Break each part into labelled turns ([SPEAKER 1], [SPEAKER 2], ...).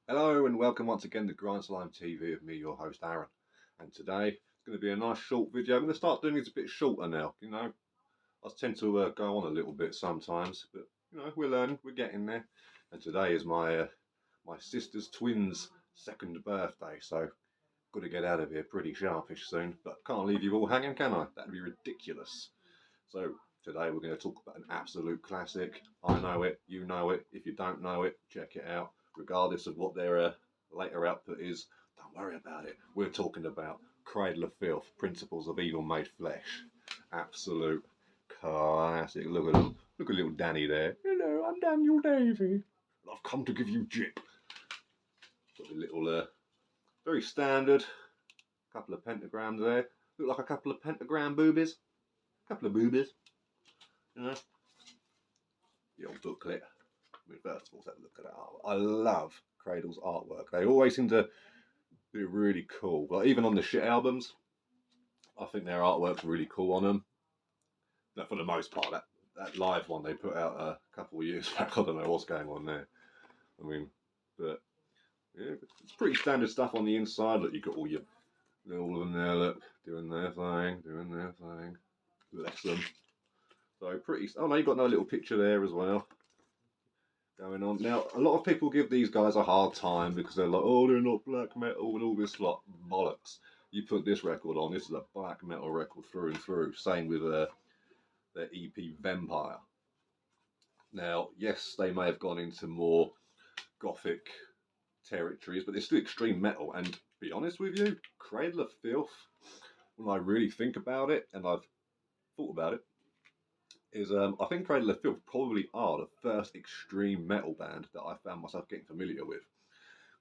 [SPEAKER 1] Hello and welcome once again to Grind Slime TV with me, your host Aaron. And today it's going to be a nice short video. I'm going to start doing these a bit shorter now. I tend to go on a little bit sometimes, but we're learning, we're getting there. And today is my sister's twins' second birthday, so got to get out of here pretty sharpish soon. But can't leave you all hanging, can I? That'd be ridiculous. So today we're going to talk about an absolute classic. I know it, you know it. If you don't know it, check it out. Regardless of what their later output is, don't worry about it. We're talking about Cradle of Filth, Principles of Evil Made Flesh. Absolute classic. Look at little Danny there. Hello, I'm Daniel Davy. I've come to give you jip. Got a little, very standard couple of pentagrams there. Look like a couple of pentagram boobies. Couple of boobies. You know, the old booklet. I mean, first of all, let's have a look at that artwork. I love Cradle's artwork. They always seem to be really cool. Like even on the shit albums, I think their artwork's really cool on them. But for the most part, that live one they put out a couple of years back, I don't know what's going on there. I mean, but yeah, it's pretty standard stuff on the inside. Look, you've got all of them there. Look, doing their thing. Bless them. So pretty. Oh no, you got no little picture there as well. Going on now, a lot of people give these guys a hard time because they're like, oh, they're not black metal and all this lot bollocks. You put this record on, this is a black metal record through and through. Same with their EP Vampire. Now, yes, they may have gone into more gothic territories, but they're still extreme metal. And to be honest with you, Cradle of Filth, when I really think about it, and I've thought about it, is I think Cradle of Filth probably are the first extreme metal band that I found myself getting familiar with.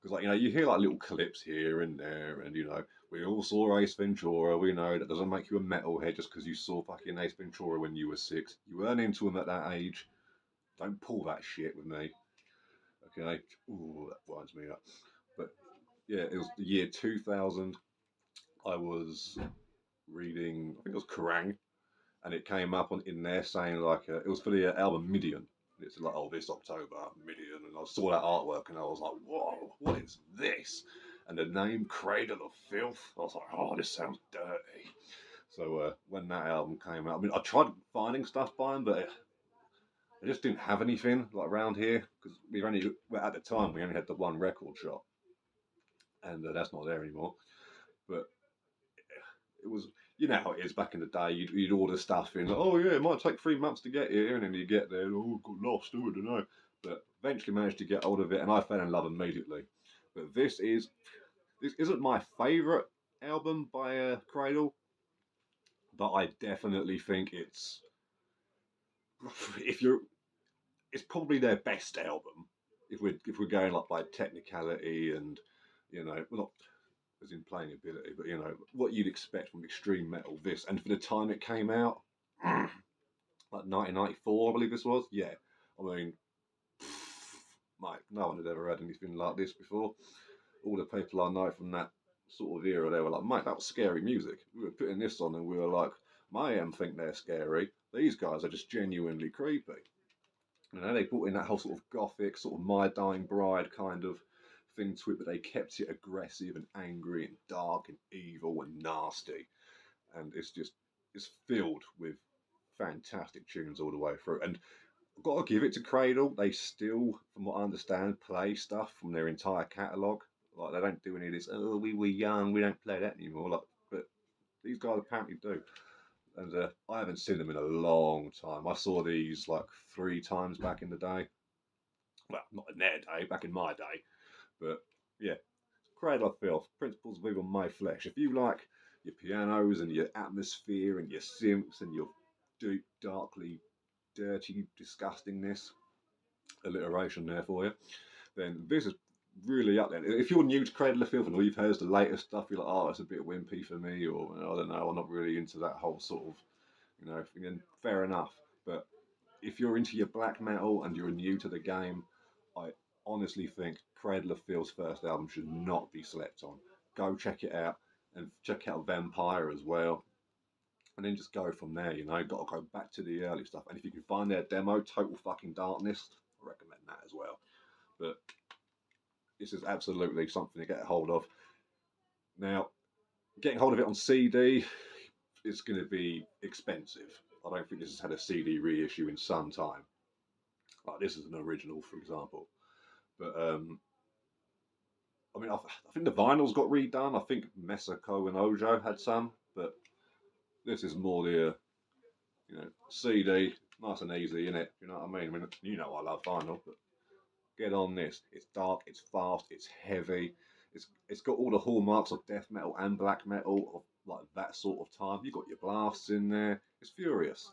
[SPEAKER 1] Because you hear like little clips here and there, and we all saw Ace Ventura. We know that doesn't make you a metalhead just because you saw fucking Ace Ventura when you were 6. You weren't into him at that age. Don't pull that shit with me. Okay. Ooh, that winds me up. But yeah, it was the year 2000. I was reading, I think it was Kerrang, and it came up in there saying like it was for the album Midian. It's like, oh, this October Midian, and I saw that artwork and I was like, whoa, what is this? And the name Cradle of Filth, I was like, oh, this sounds dirty. So when that album came out, I mean, I tried finding stuff by him, but I just didn't have anything like around here because at the time we only had the one record shop, and that's not there anymore. But it was, how it is back in the day. You'd order stuff in, like, oh yeah, it might take 3 months to get here, and then you get there, oh, got lost, oh, I don't know. But eventually managed to get hold of it, and I fell in love immediately. But this isn't my favourite album by Cradle, but I definitely think if you're, it's probably their best album. If we're going like by technicality and well, not as in playing ability, but what you'd expect from extreme metal. This, and for the time it came out, like 1994, I believe this was. Yeah, I mean, mate, no one had ever had anything like this before. All the people I know from that sort of era, they were like, mate, that was scary music. We were putting this on, and we were like, my think they're scary. These guys are just genuinely creepy. They brought in that whole sort of gothic, sort of My Dying Bride kind of thing to it, but they kept it aggressive and angry and dark and evil and nasty. And it's filled with fantastic tunes all the way through. And I've got to give it to Cradle. They still, from what I understand, play stuff from their entire catalogue. Like, they don't do any of this, oh, we were young, we don't play that anymore. Like, but these guys apparently do. And I haven't seen them in a long time. I saw these like 3 times back in the day. Well, not in their day, back in my day. But yeah, Cradle of Filth, Principles of Evil My Flesh. If you like your pianos and your atmosphere and your synths and your deep, darkly dirty disgustingness, alliteration there for you, then this is really up there. If you're new to Cradle of Filth and all you've heard is the latest stuff, you're like, oh, it's a bit wimpy for me, or I don't know, I'm not really into that whole sort of, then fair enough. But if you're into your black metal and you're new to the game, I honestly think Cradle of Filth's first album should not be slept on. Go check it out, and check out Vampire as well. And then just go from there, got to go back to the early stuff. And if you can find their demo, Total Fucking Darkness, I recommend that as well. But this is absolutely something to get a hold of. Now, getting hold of it on CD is going to be expensive. I don't think this has had a CD reissue in some time. Like this is an original, for example. But I mean, I think the vinyls got redone. I think Mexico and Ojo had some, but this is more the CD, nice and easy, innit? You know what I mean? I mean, you know I love vinyl, but get on this. It's dark, it's fast, it's heavy. It's got all the hallmarks of death metal and black metal of like that sort of time. You got your blasts in there. It's furious,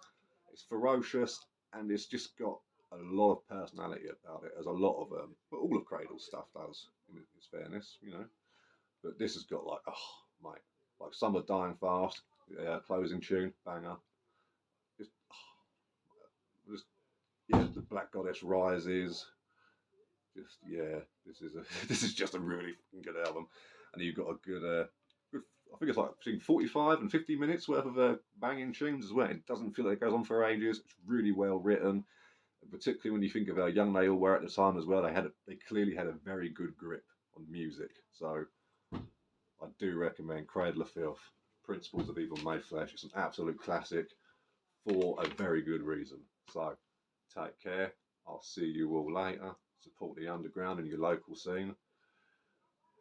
[SPEAKER 1] it's ferocious, and it's just got a lot of personality about it, as a lot of but all of Cradle's stuff does, in its fairness, you know. But this has got like, oh mate, like Summer Dying Fast, closing tune, banger. Just, just yeah, the Black Goddess Rises. Just yeah, this is a this is just a really good album, and you've got a good. I think it's like between 45 and 50 minutes worth of banging tunes as well. It doesn't feel like it goes on for ages. It's really well written, particularly when you think of how young they all were at the time as well. They clearly had a very good grip on music. So I do recommend Cradle of Filth, Principles of Evil Made Flesh. It's an absolute classic for a very good reason. So take care. I'll see you all later. Support the underground in your local scene.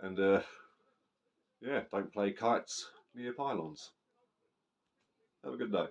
[SPEAKER 1] And yeah, don't play kites near pylons. Have a good day.